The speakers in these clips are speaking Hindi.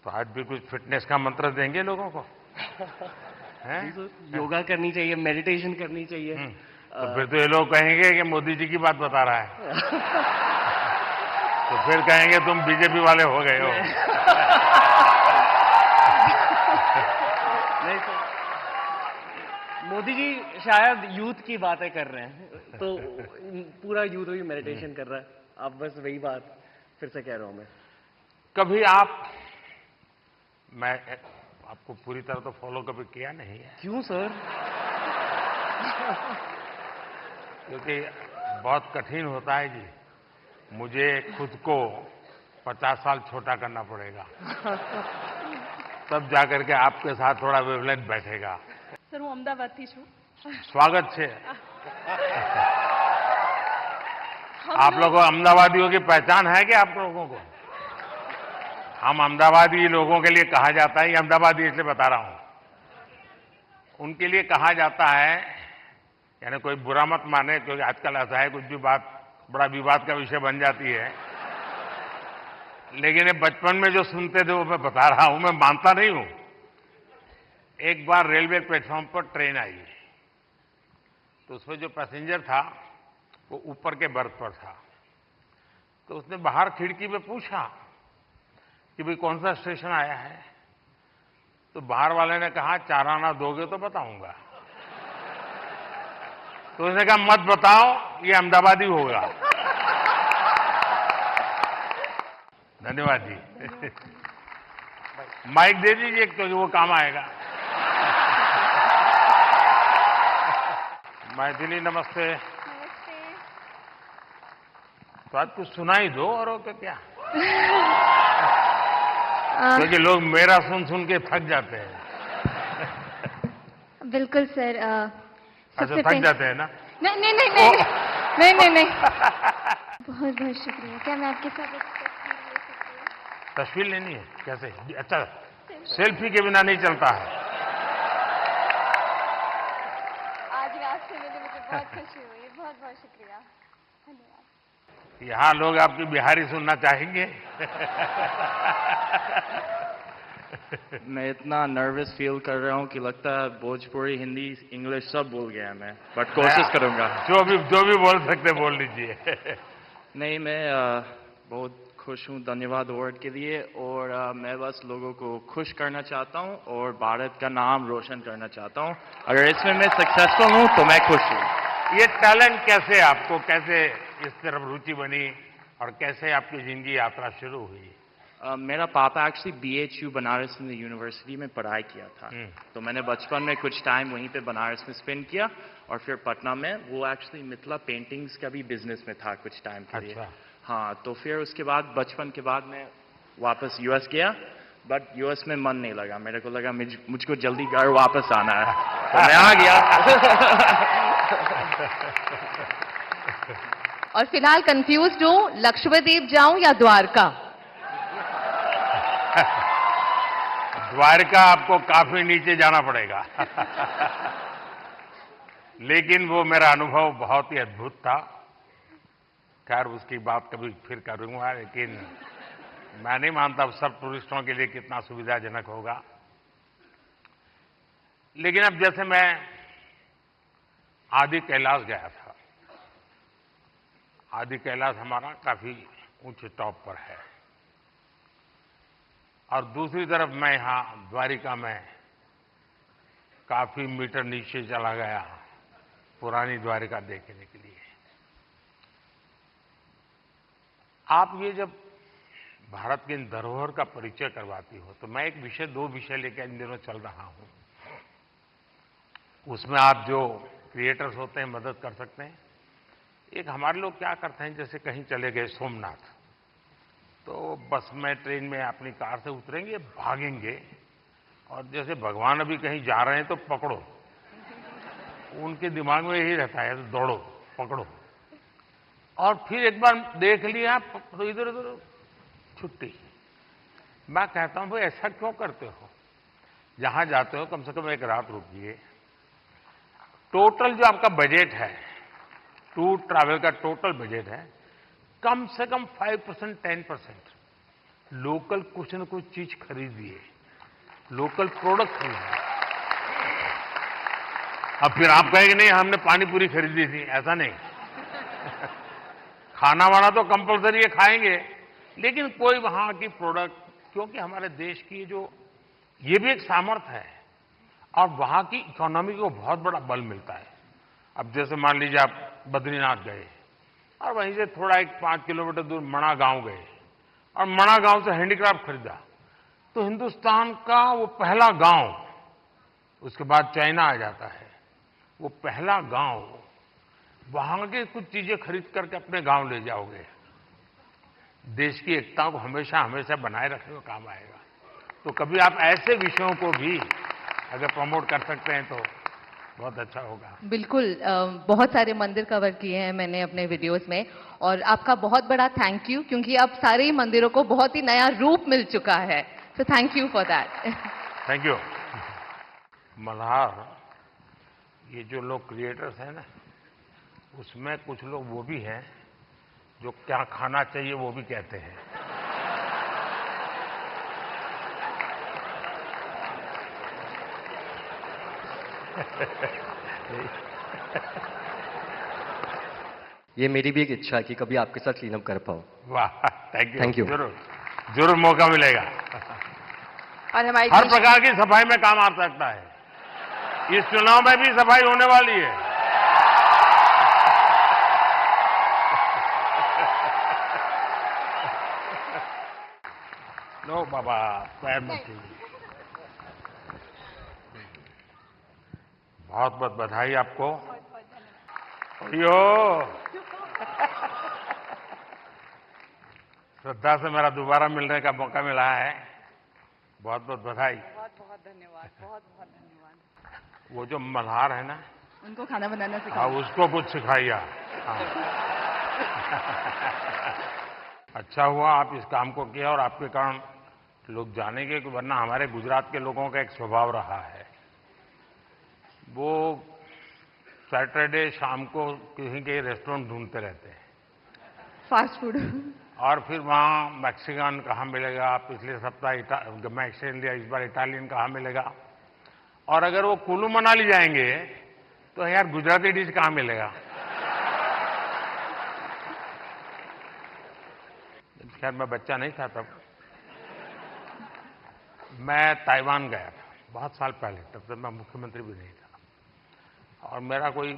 तो आज भी कुछ फिटनेस का मंत्र देंगे लोगों को? हैं? योगा करनी चाहिए, मेडिटेशन करनी चाहिए। तो फिर तो ये लोग कहेंगे कि मोदी जी की बात बता रहा है। तो फिर कहेंगे तुम बीजेपी वाले हो गए हो। नहीं सर, मोदी जी शायद यूथ की बातें कर रहे हैं, तो पूरा यूथ ही मेडिटेशन कर रहा है। आप बस वही बात फिर से कह रहा हूं मैं। कभी मैं आपको पूरी तरह तो फॉलो कभी किया नहीं है। क्यों सर? क्योंकि बहुत कठिन होता है जी। मुझे खुद को 50 साल छोटा करना पड़ेगा, तब जाकर के आपके साथ थोड़ा वेवलेंथ बैठेगा। सर હું અમદાવાદથી છું। स्वागत है। आप लोगों को अहमदाबादियों की पहचान है क्या आप लोगों को? हम अहमदाबादी लोगों के लिए कहा जाता है, ये अहमदाबादी इसलिए बता रहा हूं, उनके लिए कहा जाता है, यानी कोई बुरा मत माने, क्योंकि आजकल ऐसा है कुछ भी बात बड़ा विवाद का विषय बन जाती है। लेकिन ये बचपन में जो सुनते थे वो मैं बता रहा हूं, मैं मानता नहीं हूं। एक बार रेलवे प्लेटफॉर्म पर ट्रेन आई, तो उसमें जो पैसेंजर था वो ऊपर के बर्थ पर था। तो उसने बाहर खिड़की पे पूछा कि भाई कौन सा स्टेशन आया है? तो बाहर वाले ने कहा 4 आना दोगे तो बताऊंगा। तो उसने कहा मत बताओ, ये अहमदाबादी होगा। धन्यवाद जी। माइक दे दीजिए क्योंकि वो काम आएगा। मैथिली नमस्ते। नमस्ते। तो आज कुछ सुनाई दो और क्या? क्योंकि लोग मेरा सुन सुन के थक जाते हैं। बिल्कुल सर। अच्छा, थक जाते हैं ना? नहीं नहीं नहीं नहीं नहीं नहीं नहीं। बहुत बहुत शुक्रिया। क्या मैं आपके साथ एक तस्वीर ले सकती हूँ? तस्वीर लेनी है? कैसे? अच्छा, सेल्फी के बिना नहीं चलता है। आज रास्ते में मुझे बहुत खुशी हुई। बहुत बहुत शुक्रिया, धन्यवाद। यहां लोग आपकी बिहारी सुनना चाहेंगे। मैं इतना नर्वस फील कर रहा हूं कि लगता है भोजपुरी, हिंदी, इंग्लिश सब भूल गया मैं, बट कोशिश करूंगा। जो भी बोल सकते बोल लीजिए। नहीं, मैं बहुत खुश हूं, धन्यवाद अवार्ड के लिए। और मैं बस लोगों को खुश करना चाहता हूं और भारत का नाम रोशन करना चाहता हूं। अगर इसमें मैं सक्सेसफुल हूं तो मैं खुश हूं। ये टैलेंट कैसे आपको, कैसे इस तरफ रुचि बनी और कैसे आपकी जिंदगी यात्रा शुरू हुई? मेरा पापा actually BHU Banaras Hindu university में पढ़ाई किया था, तो मैंने बचपन में कुछ टाइम वहीं पे बनारस में स्पेंड किया। और फिर पटना में वो एक्चुअली मिथिला पेंटिंग्स का भी बिजनेस में था कुछ टाइम के लिए। हाँ, तो फिर उसके बाद बचपन के बाद मैं वापस US गया, बट US में मन नहीं लगा। मेरे को लगा मुझको जल्दी घर वापस आना है, तो मैं आ गया। और फिलहाल कंफ्यूज्ड हूं, लक्षद्वीप जाऊं या द्वारका? द्वारका आपको काफी नीचे जाना पड़ेगा। लेकिन वो मेरा अनुभव बहुत ही अद्भुत था। खैर उसकी बात कभी फिर करूंगा, लेकिन मैं नहीं मानता सब टूरिस्टों के लिए कितना सुविधाजनक होगा। लेकिन अब जैसे मैं आदि कैलाश गया था, आदि कैलाश हमारा काफी ऊंचे टॉप पर है, और दूसरी तरफ मैं यहां द्वारिका में काफी मीटर नीचे चला गया पुरानी द्वारिका देखने के लिए। आप ये जब भारत की इन धरोहर का परिचय करवाती हो, तो मैं दो विषय लेकर इन दिनों चल रहा हूं। उसमें आप जो क्रिएटर्स होते हैं मदद कर सकते हैं। एक हमारे लोग क्या करते हैं, जैसे कहीं चले गए सोमनाथ, तो बस में ट्रेन में अपनी कार से उतरेंगे, भागेंगे, और जैसे भगवान अभी कहीं जा रहे हैं तो पकड़ो। उनके दिमाग में यही रहता है, तो दौड़ो, पकड़ो, और फिर एक बार देख लिया तो इधर उधर छुट्टी। मैं कहता हूं भाई ऐसा क्यों करते हो? जहां जाते हो कम से कम एक रात रुकिए। टोटल जो आपका बजट है, टूर ट्रैवल का टोटल बजट है, कम से कम 5%, 10% लोकल कुछ न कुछ चीज खरीदिए, लोकल प्रोडक्ट खरीदिए। अब फिर आप कहेंगे नहीं हमने पानी पूरी खरीदी थी, ऐसा नहीं। खाना वाना तो कंपलसरी है, खाएंगे, लेकिन कोई वहां की प्रोडक्ट, क्योंकि हमारे देश की जो ये भी एक सामर्थ्य है और वहां की इकोनॉमी को बहुत बड़ा बल मिलता है। अब जैसे मान लीजिए आप बद्रीनाथ गए और वहीं से थोड़ा एक 5 किलोमीटर दूर मणा गांव गए और मणा गांव से हैंडीक्राफ्ट खरीदा, तो हिंदुस्तान का वो पहला गांव, उसके बाद चाइना आ जाता है, वो पहला गांव, वहां के कुछ चीजें खरीद करके अपने गांव ले जाओगे, देश की एकता को हमेशा हमेशा बनाए रखने में काम आएगा। तो कभी आप ऐसे विषयों को भी अगर प्रमोट कर सकते हैं तो बहुत अच्छा होगा। बिल्कुल बहुत सारे मंदिर कवर किए हैं मैंने अपने वीडियोस में, और आपका बहुत बड़ा थैंक यू, क्योंकि अब सारे ही मंदिरों को बहुत ही नया रूप मिल चुका है। So thank you for that. Thank you. Malhar, ये जो लोग क्रिएटर्स हैं ना, उसमें कुछ लोग वो भी हैं जो क्या खाना चाहिए वो भी कहते हैं। ये मेरी भी एक इच्छा है कि कभी आपके साथ क्लीन अप कर पाऊं। वाह, थैंक यू। यू। जरूर जरूर मौका मिलेगा। और हमारी हर प्रकार की सफाई में काम आ सकता है। इस चुनाव में भी सफाई होने वाली है। नो बाबा, पैर मत छूइए। बहुत बहुत बधाई आपको। यो श्रद्धा से मेरा दोबारा मिलने का मौका मिला है, बहुत बहुत बधाई। बहुत बहुत धन्यवाद, बहुत बहुत धन्यवाद। वो जो मल्हार है ना, उनको खाना बनाना हाँ, सिखाओ। उसको कुछ सिखाइए। हाँ। अच्छा हुआ आप इस काम को किया और आपके कारण लोग जानेंगे, कि वरना हमारे गुजरात के लोगों का एक स्वभाव रहा है, वो सैटरडे शाम को कहीं के रेस्टोरेंट ढूंढते रहते हैं फास्ट फूड। और फिर वहाँ मैक्सिकन कहाँ मिलेगा, पिछले सप्ताह मैक्सिकन लिया, इस बार इटालियन कहाँ मिलेगा। और अगर वो कुल्लू मनाली जाएंगे तो यार गुजराती डिश कहाँ मिलेगा। खैर मैं बच्चा नहीं था तब, मैं ताइवान गया था बहुत साल पहले, तब तक मैं मुख्यमंत्री भी नहीं था, और मेरा कोई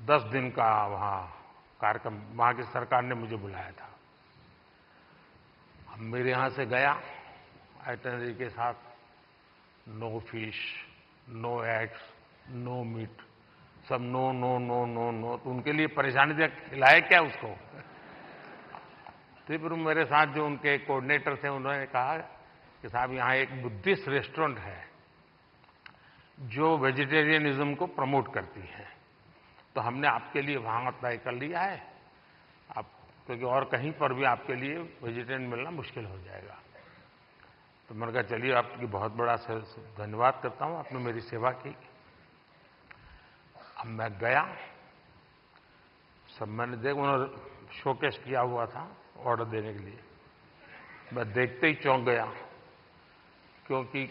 10 दिन का वहाँ कार्यक्रम, वहाँ की सरकार ने मुझे बुलाया था। मेरे यहाँ से गया आइटनरी के साथ, no fish, no eggs, no meat, सब no no no no no. तो उनके लिए परेशानी थी, खिलाए क्या उसको। तो फिर मेरे साथ जो उनके कोऑर्डिनेटर थे, उन्होंने कहा कि साहब यहाँ एक बुद्धिस्ट रेस्टोरेंट है जो वेजिटेरियनिज्म को प्रमोट करती है, तो हमने आपके लिए वहाँ तय कर लिया है, आप क्योंकि और कहीं पर भी आपके लिए वेजिटेरियन मिलना मुश्किल हो जाएगा। तो मैंने कहा चलिए आपकी बहुत बड़ा धन्यवाद करता हूँ, आपने मेरी सेवा की। अब मैं गया, सब मैंने देखा, उन्होंने शोकेस किया हुआ था ऑर्डर देने के लिए। मैं देखते ही चौंक गया, क्योंकि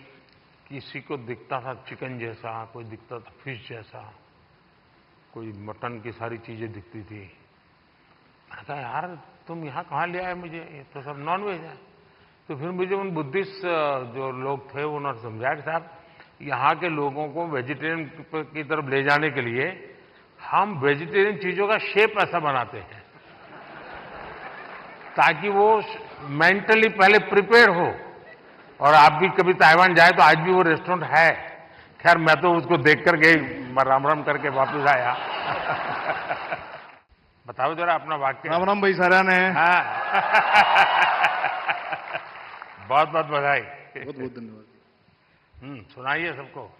किसी को दिखता था चिकन जैसा, कोई दिखता था फिश जैसा, कोई मटन की सारी चीजें दिखती थी। मैंने कहा यार तुम यहाँ कहाँ ले आए मुझे, ये तो सब नॉन वेज है। तो फिर मुझे उन बुद्धिस्ट जो लोग थे उन्होंने समझाया कि साहब यहाँ के लोगों को वेजिटेरियन की तरफ ले जाने के लिए हम वेजिटेरियन चीजों का शेप ऐसा बनाते हैं ताकि वो मेंटली पहले प्रिपेयर हो। और आप भी कभी ताइवान जाए तो आज भी वो रेस्टोरेंट है। खैर मैं तो उसको देख करके राम राम करके वापस आया। बताओ जरा अपना वाक्य। राम राम भाई सारा ने। हाँ। बहुत बहुत बधाई। बहुत बहुत धन्यवाद। सुनाइए सबको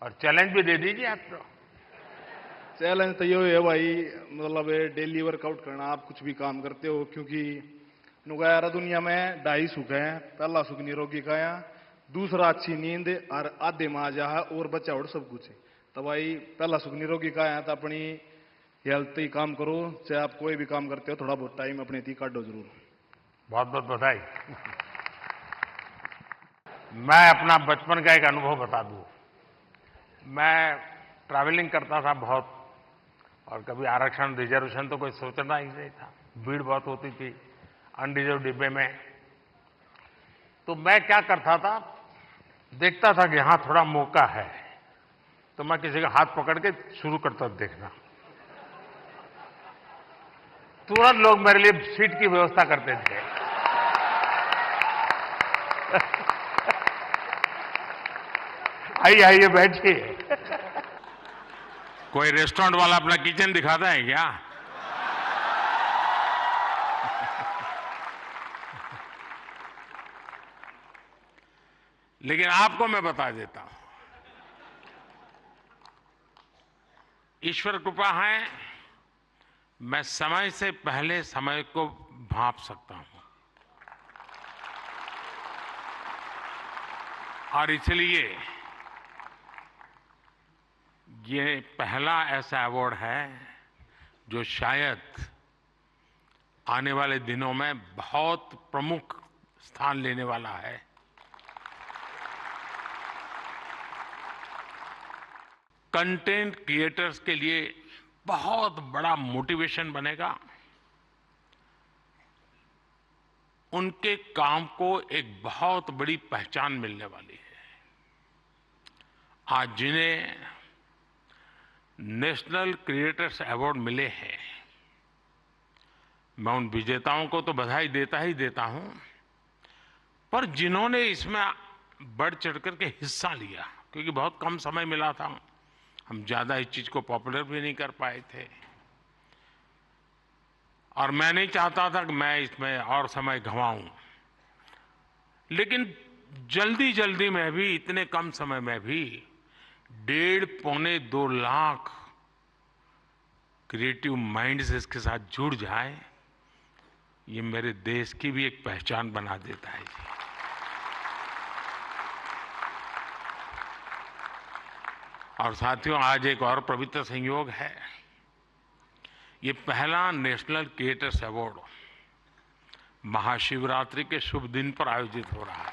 और चैलेंज भी दे दीजिए आप तो। चैलेंज तो ये है भाई, मतलब डेली वर्कआउट करना, आप कुछ भी काम करते हो, क्योंकि नुगायारा दुनिया में 2.5 सुख है। पहला सुख निरोगी काया, दूसरा अच्छी नींद, और आधे में आ जा है और बच्चा और सब कुछ है। तो भाई पहला सुख निरोगी काया है, तो अपनी हेल्थ ही काम करो, चाहे आप कोई भी काम करते हो, थोड़ा बहुत टाइम अपने थी काटो जरूर। बहुत बहुत बधाई। मैं अपना बचपन का एक अनुभव बता दूं। मैं ट्रैवलिंग करता था बहुत, और कभी आरक्षण रिजर्वेशन तो कोई सोचना ही नहीं था। भीड़ बहुत होती थी अनरिजर्व डिब्बे में। तो मैं क्या करता था, देखता था कि यहां थोड़ा मौका है, तो मैं किसी का हाथ पकड़ के शुरू करता था देखना। तुरंत लोग मेरे लिए सीट की व्यवस्था करते थे। आइए आइए बैठिए। कोई रेस्टोरेंट वाला अपना किचन दिखाता है क्या? लेकिन आपको मैं बता देता हूं, ईश्वर कृपा है, मैं समय से पहले समय को भांप सकता हूं। और इसलिए ये पहला ऐसा अवार्ड है जो शायद आने वाले दिनों में बहुत प्रमुख स्थान लेने वाला है। कंटेंट क्रिएटर्स के लिए बहुत बड़ा मोटिवेशन बनेगा। उनके काम को एक बहुत बड़ी पहचान मिलने वाली है। आज जिन्हें नेशनल क्रिएटर्स अवार्ड मिले हैं, मैं उन विजेताओं को तो बधाई देता ही देता हूं, पर जिन्होंने इसमें बढ़ चढ़ करके हिस्सा लिया, क्योंकि बहुत कम समय मिला था, हम ज्यादा इस चीज को पॉपुलर भी नहीं कर पाए थे, और मैं नहीं चाहता था कि मैं इसमें और समय गंवाऊं। लेकिन जल्दी जल्दी में भी, इतने कम समय में भी 1.5-2 लाख क्रिएटिव माइंड्स इसके साथ जुड़ जाए, ये मेरे देश की भी एक पहचान बना देता है जी। और साथियों, आज एक और पवित्र संयोग है। ये पहला नेशनल क्रिएटर्स अवार्ड महाशिवरात्रि के शुभ दिन पर आयोजित हो रहा है।